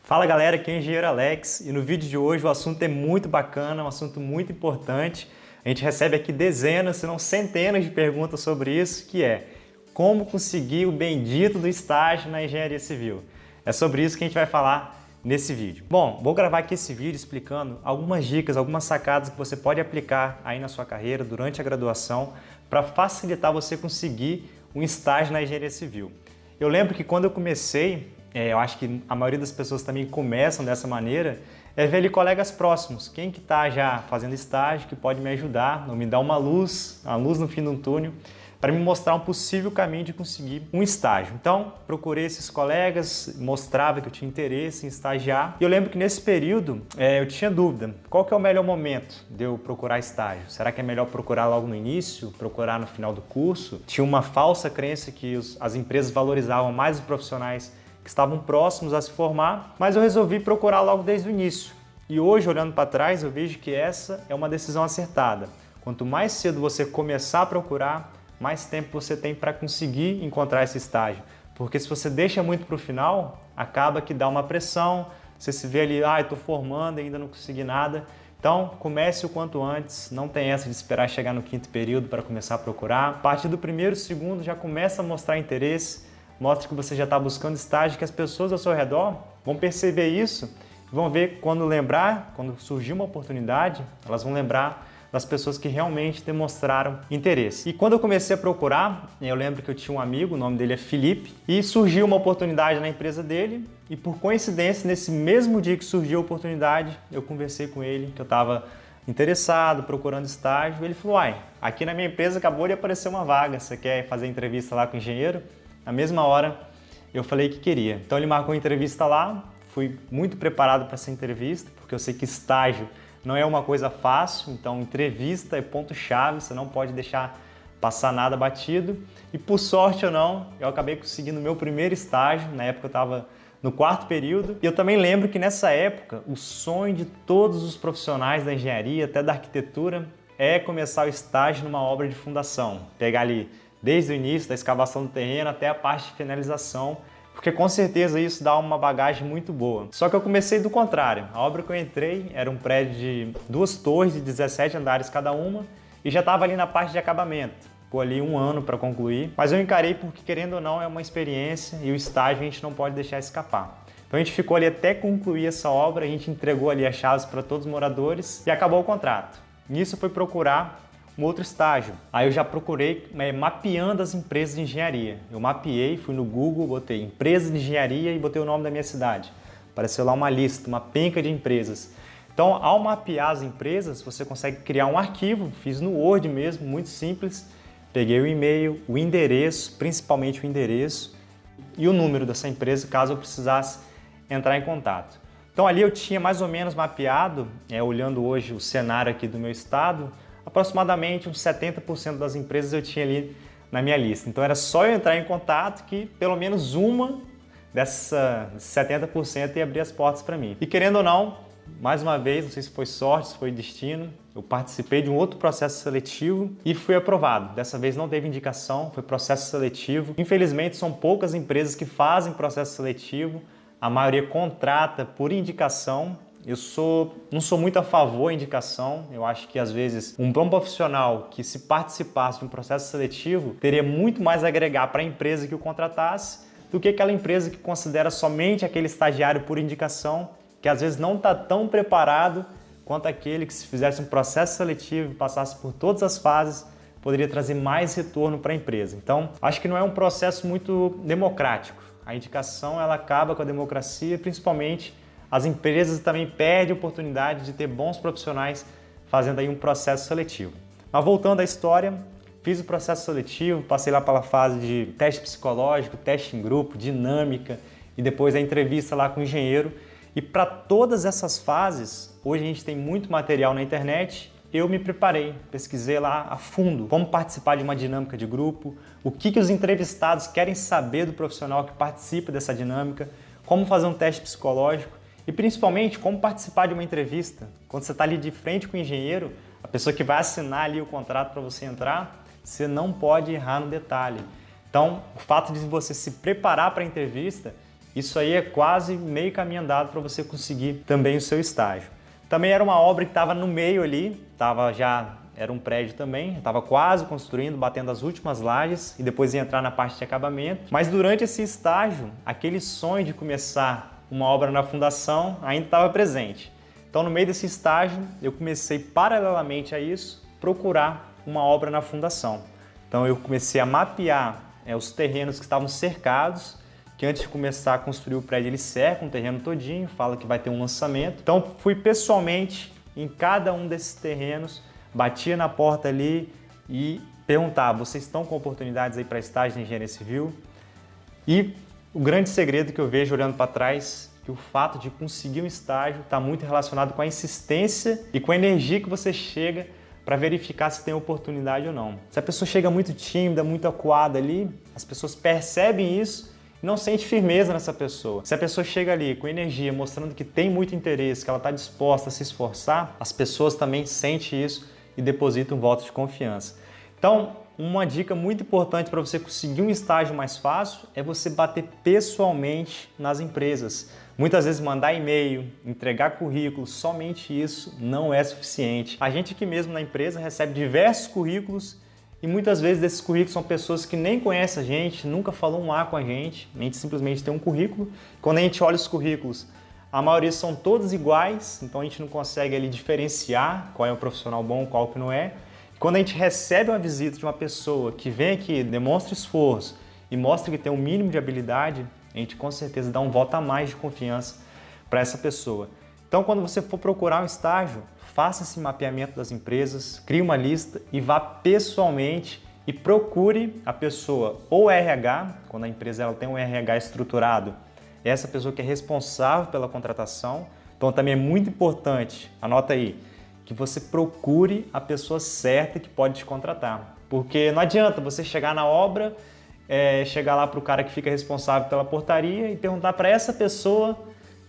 Fala galera, aqui é o Engenheiro Alex e no vídeo de hoje o assunto é muito bacana, um assunto muito importante. A gente recebe aqui dezenas, se não centenas de perguntas sobre isso, que é como conseguir o bendito do estágio na engenharia civil. É sobre isso que a gente vai falar nesse vídeo. Bom, vou gravar aqui esse vídeo explicando algumas dicas, algumas sacadas que você pode aplicar aí na sua carreira durante a graduação para facilitar você conseguir um estágio na engenharia civil. Eu lembro que quando eu comecei, eu acho que a maioria das pessoas também começam dessa maneira, é ver ali colegas próximos, quem que está já fazendo estágio, que pode me ajudar, me dar uma luz no fim do túnel, para me mostrar um possível caminho de conseguir um estágio. Então, procurei esses colegas, mostrava que eu tinha interesse em estagiar. E eu lembro que nesse período eu tinha dúvida, qual que é o melhor momento de eu procurar estágio? Será que é melhor procurar logo no início, procurar no final do curso? Tinha uma falsa crença que as empresas valorizavam mais os profissionais que estavam próximos a se formar, mas eu resolvi procurar logo desde o início. E hoje, olhando para trás, eu vejo que essa é uma decisão acertada. Quanto mais cedo você começar a procurar, mais tempo você tem para conseguir encontrar esse estágio. Porque se você deixa muito para o final, acaba que dá uma pressão, você se vê ali, estou formando e ainda não consegui nada. Então, comece o quanto antes, não tem essa de esperar chegar no quinto período para começar a procurar. A partir do primeiro, segundo, já começa a mostrar interesse, mostra que você já está buscando estágio, que as pessoas ao seu redor vão perceber isso, vão ver quando surgir uma oportunidade, elas vão lembrar das pessoas que realmente demonstraram interesse. E quando eu comecei a procurar, eu lembro que eu tinha um amigo, o nome dele é Felipe, e surgiu uma oportunidade na empresa dele, e por coincidência, nesse mesmo dia que surgiu a oportunidade, eu conversei com ele, que eu estava interessado, procurando estágio, ele falou, aqui na minha empresa acabou de aparecer uma vaga, você quer fazer entrevista lá com o engenheiro? Na mesma hora, eu falei que queria. Então ele marcou a entrevista lá, fui muito preparado para essa entrevista, porque eu sei que estágio não é uma coisa fácil, então entrevista é ponto-chave, você não pode deixar passar nada batido. E por sorte ou não, eu acabei conseguindo o meu primeiro estágio, na época eu estava no quarto período. E eu também lembro que nessa época, o sonho de todos os profissionais da engenharia, até da arquitetura, é começar o estágio numa obra de fundação. Pegar ali desde o início da escavação do terreno até a parte de finalização, porque com certeza isso dá uma bagagem muito boa. Só que eu comecei do contrário. A obra que eu entrei era um prédio de 2 torres de 17 andares cada uma e já estava ali na parte de acabamento. Ficou ali 1 ano para concluir, mas eu encarei porque, querendo ou não, é uma experiência e o estágio a gente não pode deixar escapar. Então a gente ficou ali até concluir essa obra, a gente entregou ali as chaves para todos os moradores e acabou o contrato. Nisso eu fui procurar um outro estágio. Aí eu já procurei mapeando as empresas de engenharia. Eu mapeei, fui no Google, botei empresa de engenharia e botei o nome da minha cidade. Apareceu lá uma lista, uma penca de empresas. Então, ao mapear as empresas, você consegue criar um arquivo, fiz no Word mesmo, muito simples. Peguei o e-mail, o endereço, principalmente o endereço e o número dessa empresa, caso eu precisasse entrar em contato. Então ali eu tinha mais ou menos mapeado, olhando hoje o cenário aqui do meu estado, aproximadamente uns 70% das empresas eu tinha ali na minha lista. Então era só eu entrar em contato que pelo menos uma desses 70% ia abrir as portas para mim. E querendo ou não, mais uma vez, não sei se foi sorte, se foi destino, eu participei de um outro processo seletivo e fui aprovado. Dessa vez não teve indicação, foi processo seletivo. Infelizmente são poucas empresas que fazem processo seletivo, a maioria contrata por indicação. Eu não sou muito a favor da indicação, eu acho que às vezes um bom profissional que se participasse de um processo seletivo teria muito mais a agregar para a empresa que o contratasse do que aquela empresa que considera somente aquele estagiário por indicação, que às vezes não está tão preparado quanto aquele que, se fizesse um processo seletivo e passasse por todas as fases, poderia trazer mais retorno para a empresa. Então, acho que não é um processo muito democrático. A indicação ela acaba com a democracia, principalmente as empresas também perdem a oportunidade de ter bons profissionais fazendo aí um processo seletivo. Mas voltando à história, fiz o processo seletivo, passei lá pela fase de teste psicológico, teste em grupo, dinâmica e depois a entrevista lá com o engenheiro. E para todas essas fases, hoje a gente tem muito material na internet, eu me preparei, pesquisei lá a fundo como participar de uma dinâmica de grupo, o que os entrevistados querem saber do profissional que participa dessa dinâmica, como fazer um teste psicológico, e principalmente como participar de uma entrevista. Quando você está ali de frente com o engenheiro, a pessoa que vai assinar ali o contrato para você entrar, você não pode errar no detalhe. Então, o fato de você se preparar para a entrevista isso aí é quase meio caminho andado para você conseguir também o seu estágio. Também era uma obra que estava no meio ali, era um prédio também, estava quase construindo, batendo as últimas lajes e depois ia entrar na parte de acabamento. Mas durante esse estágio, aquele sonho de começar uma obra na fundação ainda estava presente. Então, no meio desse estágio, eu comecei paralelamente a isso, procurar uma obra na fundação. Então, eu comecei a mapear os terrenos que estavam cercados, que antes de começar a construir o prédio, ele cerca um terreno todinho, fala que vai ter um lançamento. Então, fui pessoalmente em cada um desses terrenos, batia na porta ali e perguntava: vocês estão com oportunidades aí para estágio de engenharia civil? E o grande segredo que eu vejo olhando para trás, que o fato de conseguir um estágio está muito relacionado com a insistência e com a energia que você chega para verificar se tem oportunidade ou não. Se a pessoa chega muito tímida, muito acuada ali, as pessoas percebem isso e não sente firmeza nessa pessoa. Se a pessoa chega ali com energia, mostrando que tem muito interesse, que ela está disposta a se esforçar, as pessoas também sentem isso e depositam um voto de confiança. Então, uma dica muito importante para você conseguir um estágio mais fácil é você bater pessoalmente nas empresas. Muitas vezes mandar e-mail, entregar currículo, somente isso não é suficiente. A gente aqui mesmo na empresa recebe diversos currículos e muitas vezes desses currículos são pessoas que nem conhecem a gente, nunca falou um A com a gente simplesmente tem um currículo. Quando a gente olha os currículos, a maioria são todos iguais, então a gente não consegue ali diferenciar qual é o profissional bom, qual que não é. Quando a gente recebe uma visita de uma pessoa que vem aqui, demonstra esforço e mostra que tem um mínimo de habilidade, a gente com certeza dá um voto a mais de confiança para essa pessoa. Então, quando você for procurar um estágio, faça esse mapeamento das empresas, crie uma lista e vá pessoalmente e procure a pessoa ou RH, quando a empresa ela tem um RH estruturado, é essa pessoa que é responsável pela contratação. Então, também é muito importante, anota aí, que você procure a pessoa certa que pode te contratar. Porque não adianta você chegar na obra, chegar lá para o cara que fica responsável pela portaria e perguntar para essa pessoa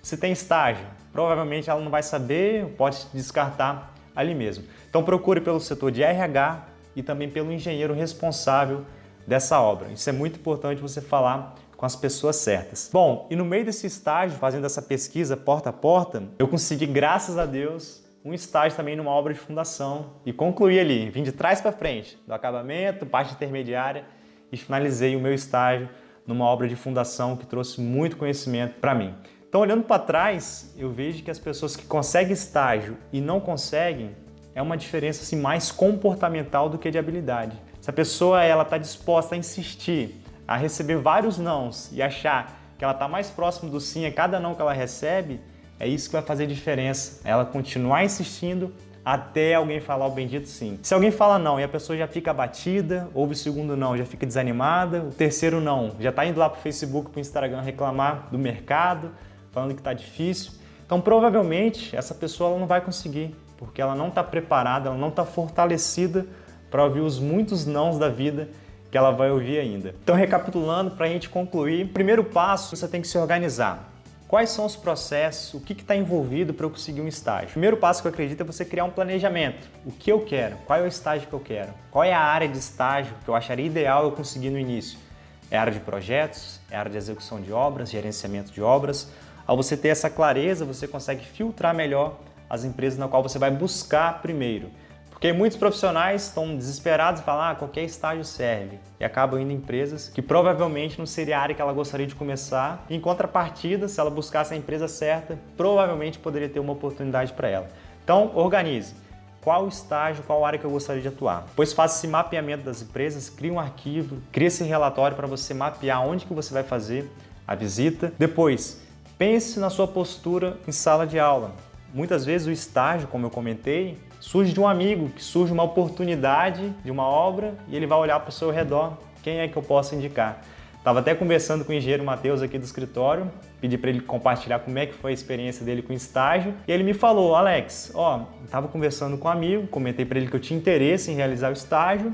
se tem estágio. Provavelmente ela não vai saber, pode te descartar ali mesmo. Então procure pelo setor de RH e também pelo engenheiro responsável dessa obra. Isso é muito importante você falar com as pessoas certas. Bom, e no meio desse estágio, fazendo essa pesquisa porta a porta, eu consegui, graças a Deus, um estágio também numa obra de fundação e concluí ali, vim de trás para frente, do acabamento, parte intermediária e finalizei o meu estágio numa obra de fundação que trouxe muito conhecimento para mim. Então, olhando para trás, eu vejo que as pessoas que conseguem estágio e não conseguem é uma diferença assim, mais comportamental do que de habilidade. Se a pessoa está disposta a insistir, a receber vários nãos e achar que ela está mais próximo do sim a cada não que ela recebe, é isso que vai fazer diferença. Ela continuar insistindo até alguém falar o bendito sim. Se alguém fala não e a pessoa já fica abatida, ouve o segundo não, já fica desanimada, o terceiro não, já está indo lá para o Facebook, para o Instagram reclamar do mercado, falando que está difícil. Então, provavelmente, essa pessoa ela não vai conseguir, porque ela não está preparada, ela não está fortalecida para ouvir os muitos nãos da vida que ela vai ouvir ainda. Então, recapitulando, para a gente concluir, o primeiro passo, você tem que se organizar. Quais são os processos, o que está envolvido para eu conseguir um estágio? O primeiro passo que eu acredito é você criar um planejamento. O que eu quero? Qual é o estágio que eu quero? Qual é a área de estágio que eu acharia ideal eu conseguir no início? É a área de projetos? É a área de execução de obras, gerenciamento de obras? Ao você ter essa clareza, você consegue filtrar melhor as empresas na qual você vai buscar primeiro. Porque muitos profissionais estão desesperados e falam qualquer estágio serve e acabam indo em empresas que provavelmente não seria a área que ela gostaria de começar. Em contrapartida, se ela buscasse a empresa certa, provavelmente poderia ter uma oportunidade para ela. Então, organize. Qual estágio, qual área que eu gostaria de atuar? Depois faça esse mapeamento das empresas, crie um arquivo, crie esse relatório para você mapear onde que você vai fazer a visita. Depois, pense na sua postura em sala de aula. Muitas vezes o estágio, como eu comentei, surge de um amigo, que surge uma oportunidade de uma obra e ele vai olhar para o seu redor, quem é que eu posso indicar? Estava até conversando com o engenheiro Matheus aqui do escritório, pedi para ele compartilhar como é que foi a experiência dele com o estágio e ele me falou: Alex, estava conversando com um amigo, comentei para ele que eu tinha interesse em realizar o estágio,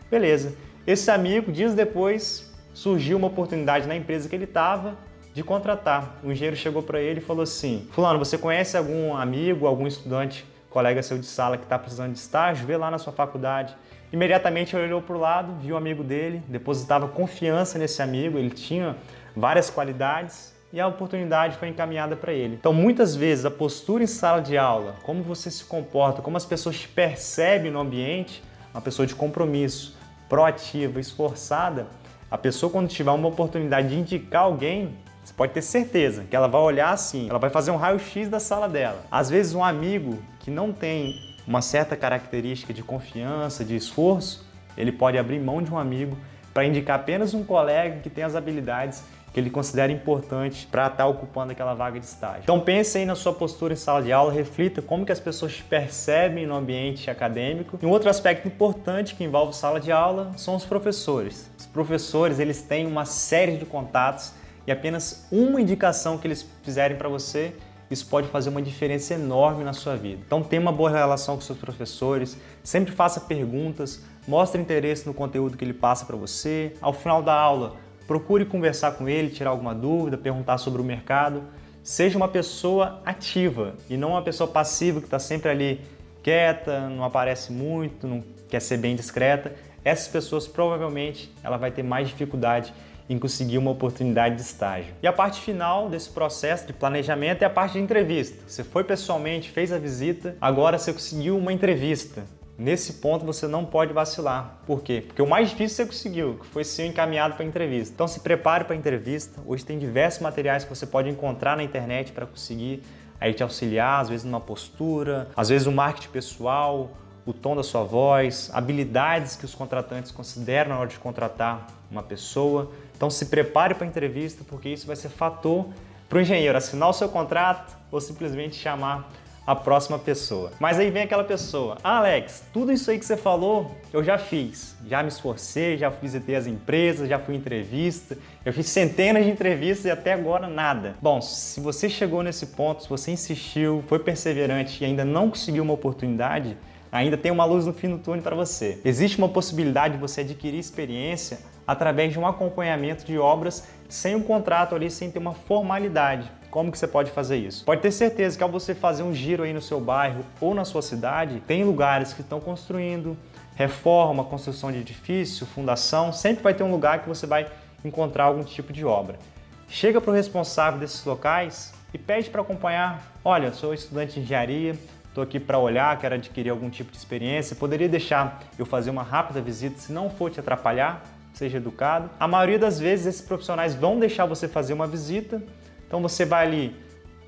beleza. Esse amigo, dias depois, surgiu uma oportunidade na empresa que ele estava de contratar. O engenheiro chegou para ele e falou assim: fulano, você conhece algum amigo, algum estudante, colega seu de sala que está precisando de estágio? Vê lá na sua faculdade. Imediatamente ele olhou para o lado, viu o amigo dele, depositava confiança nesse amigo, ele tinha várias qualidades e a oportunidade foi encaminhada para ele. Então, muitas vezes, a postura em sala de aula, como você se comporta, como as pessoas te percebem no ambiente, uma pessoa de compromisso, proativa, esforçada, a pessoa, quando tiver uma oportunidade de indicar alguém, você pode ter certeza que ela vai olhar assim, ela vai fazer um raio-x da sala dela. Às vezes, um amigo que não tem uma certa característica de confiança, de esforço, ele pode abrir mão de um amigo para indicar apenas um colega que tem as habilidades que ele considera importante para estar ocupando aquela vaga de estágio. Então pense aí na sua postura em sala de aula, reflita como que as pessoas te percebem no ambiente acadêmico. E um outro aspecto importante que envolve sala de aula são os professores. Os professores, eles têm uma série de contatos e apenas uma indicação que eles fizerem para você, isso pode fazer uma diferença enorme na sua vida. Então tenha uma boa relação com seus professores, sempre faça perguntas, mostre interesse no conteúdo que ele passa para você. Ao final da aula, procure conversar com ele, tirar alguma dúvida, perguntar sobre o mercado. Seja uma pessoa ativa e não uma pessoa passiva que está sempre ali quieta, não aparece muito, não quer ser bem discreta. Essas pessoas provavelmente ela vai ter mais dificuldade em conseguir uma oportunidade de estágio. E a parte final desse processo de planejamento é a parte de entrevista. Você foi pessoalmente, fez a visita, agora você conseguiu uma entrevista. Nesse ponto você não pode vacilar. Por quê? Porque o mais difícil você conseguiu, que foi ser encaminhado para a entrevista. Então se prepare para a entrevista. Hoje tem diversos materiais que você pode encontrar na internet para conseguir aí te auxiliar, às vezes numa postura, às vezes o marketing pessoal, o tom da sua voz, habilidades que os contratantes consideram na hora de contratar uma pessoa. Então se prepare para a entrevista, porque isso vai ser fator para o engenheiro assinar o seu contrato ou simplesmente chamar a próxima pessoa. Mas aí vem aquela pessoa: Alex, tudo isso aí que você falou, eu já fiz. Já me esforcei, já visitei as empresas, já fui em entrevista, eu fiz centenas de entrevistas e até agora nada. Bom, se você chegou nesse ponto, se você insistiu, foi perseverante e ainda não conseguiu uma oportunidade, ainda tem uma luz no fim do túnel para você. Existe uma possibilidade de você adquirir experiência através de um acompanhamento de obras sem um contrato ali, sem ter uma formalidade. Como que você pode fazer isso? Pode ter certeza que ao você fazer um giro aí no seu bairro ou na sua cidade, tem lugares que estão construindo, reforma, construção de edifício, fundação, sempre vai ter um lugar que você vai encontrar algum tipo de obra. Chega para o responsável desses locais e pede para acompanhar. Olha, eu sou estudante de engenharia, estou aqui para olhar, quero adquirir algum tipo de experiência, poderia deixar eu fazer uma rápida visita, se não for te atrapalhar? Seja educado. A maioria das vezes esses profissionais vão deixar você fazer uma visita, então você vai ali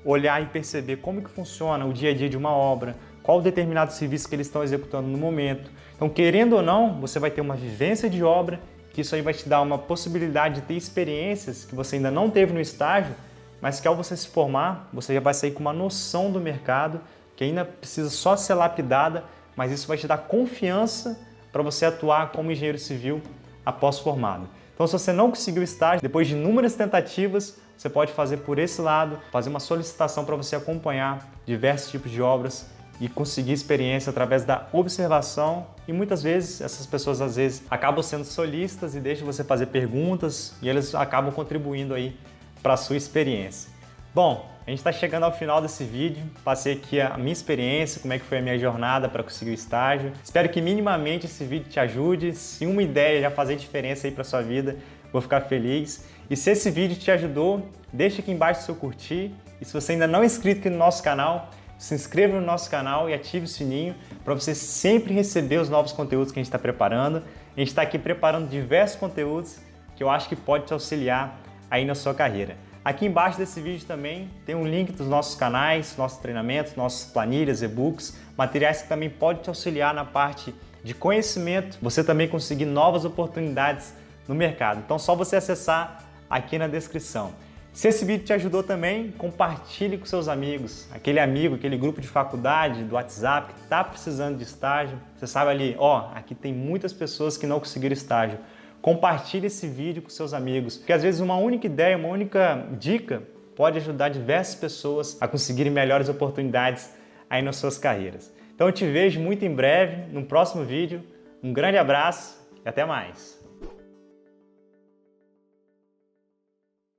olhar e perceber como que funciona o dia a dia de uma obra, qual o determinado serviço que eles estão executando no momento. Então, querendo ou não, você vai ter uma vivência de obra, que isso aí vai te dar uma possibilidade de ter experiências que você ainda não teve no estágio, mas que ao você se formar, você já vai sair com uma noção do mercado, que ainda precisa só ser lapidada, mas isso vai te dar confiança para você atuar como engenheiro civil após formado. Então, se você não conseguiu estágio, depois de inúmeras tentativas, você pode fazer por esse lado, fazer uma solicitação para você acompanhar diversos tipos de obras e conseguir experiência através da observação. E muitas vezes, essas pessoas às vezes acabam sendo solistas e deixam você fazer perguntas e eles acabam contribuindo aí para a sua experiência. Bom, a gente está chegando ao final desse vídeo, passei aqui a minha experiência, como é que foi a minha jornada para conseguir o estágio. Espero que minimamente esse vídeo te ajude, se uma ideia já fazer diferença aí para sua vida, vou ficar feliz. E se esse vídeo te ajudou, deixa aqui embaixo o seu curtir. E se você ainda não é inscrito aqui no nosso canal, se inscreva no nosso canal e ative o sininho para você sempre receber os novos conteúdos que a gente está preparando. A gente está aqui preparando diversos conteúdos que eu acho que pode te auxiliar aí na sua carreira. Aqui embaixo desse vídeo também tem um link dos nossos canais, nossos treinamentos, nossas planilhas, e-books, materiais que também podem te auxiliar na parte de conhecimento, você também conseguir novas oportunidades no mercado. Então, só você acessar aqui na descrição. Se esse vídeo te ajudou também, compartilhe com seus amigos, aquele amigo, aquele grupo de faculdade, do WhatsApp que está precisando de estágio. Você sabe ali, ó, aqui tem muitas pessoas que não conseguiram estágio. Compartilhe esse vídeo com seus amigos, porque às vezes uma única ideia, uma única dica pode ajudar diversas pessoas a conseguirem melhores oportunidades aí nas suas carreiras. Então eu te vejo muito em breve, no próximo vídeo. Um grande abraço e até mais!